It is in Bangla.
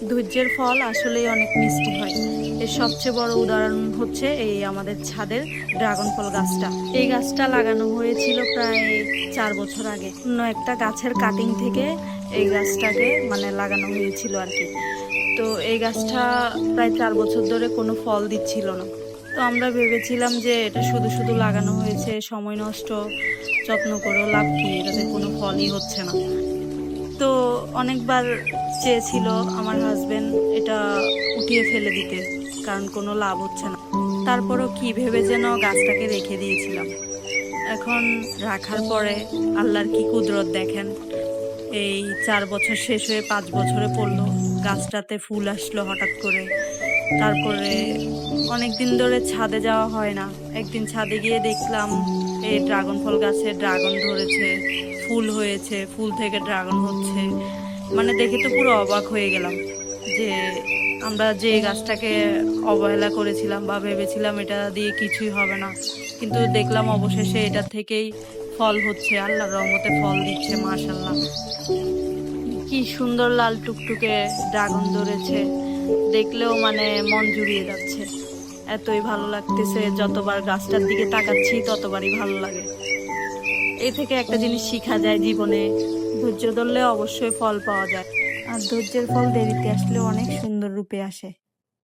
ধৈর্যের ফল আসলেই অনেক মিষ্টি হয়। এর সবচেয়ে বড় উদাহরণ হচ্ছে এই আমাদের ছাদের ড্রাগন ফল গাছটা। এই গাছটা লাগানো হয়েছিল প্রায় 4 বছর আগে। অন্য একটা গাছের কাটিং থেকে এই গাছটাকে লাগানো হয়েছিল আর কি। তো এই গাছটা প্রায় 4 বছর ধরে কোনো ফল দিচ্ছিল না। তো আমরা ভেবেছিলাম যে এটা শুধু শুধু লাগানো হয়েছে, সময় নষ্ট, যত্ন করেও লাভ কি, এটাতে কোনো ফলই হচ্ছে না। তো অনেকবার চেয়েছিল আমার হাজবেন্ড এটা উঠিয়ে ফেলে দিতে, কারণ কোনো লাভ হচ্ছে না। তারপরও কি ভেবে যেন গাছটাকে রেখে দিয়েছিলাম। এখন রাখার পরে আল্লাহর কি কুদরত দেখেন, এই 4 বছর শেষ হয়ে 5 বছরে পড়লো, গাছটাতে ফুল আসলো হঠাৎ করে। তারপরে অনেক দিন ধরে ছাদে যাওয়া হয় না, একদিন ছাদে গিয়ে দেখলাম এই ড্রাগন ফল গাছে ড্রাগন ধরেছে, ফুল হয়েছে, ফুল থেকে ড্রাগন হচ্ছে। দেখে তো পুরো অবাক হয়ে গেলাম যে আমরা যে গাছটাকে অবহেলা করেছিলাম বা ভেবেছিলাম এটা দিয়ে কিছুই হবে না, কিন্তু দেখলাম অবশেষে এটা থেকেই ফল হচ্ছে, আল্লাহর রহমতে ফল দিচ্ছে, মাশাল্লাহ। কি সুন্দর লাল টুকটুকে ড্রাগন ধরেছে, দেখলেও মন জুড়িয়ে যাচ্ছে। এতই ভালো লাগতেছে, যতবার গাছটার দিকে তাকাচ্ছি ততবারই ভালো লাগে। এই থেকে একটা জিনিস শিখা যায় জীবনে, ধৈর্য ধরলে অবশ্যই ফল পাওয়া যায়। আর ধৈর্যের ফল দেরিতে আসলেও অনেক সুন্দর রূপে আসে।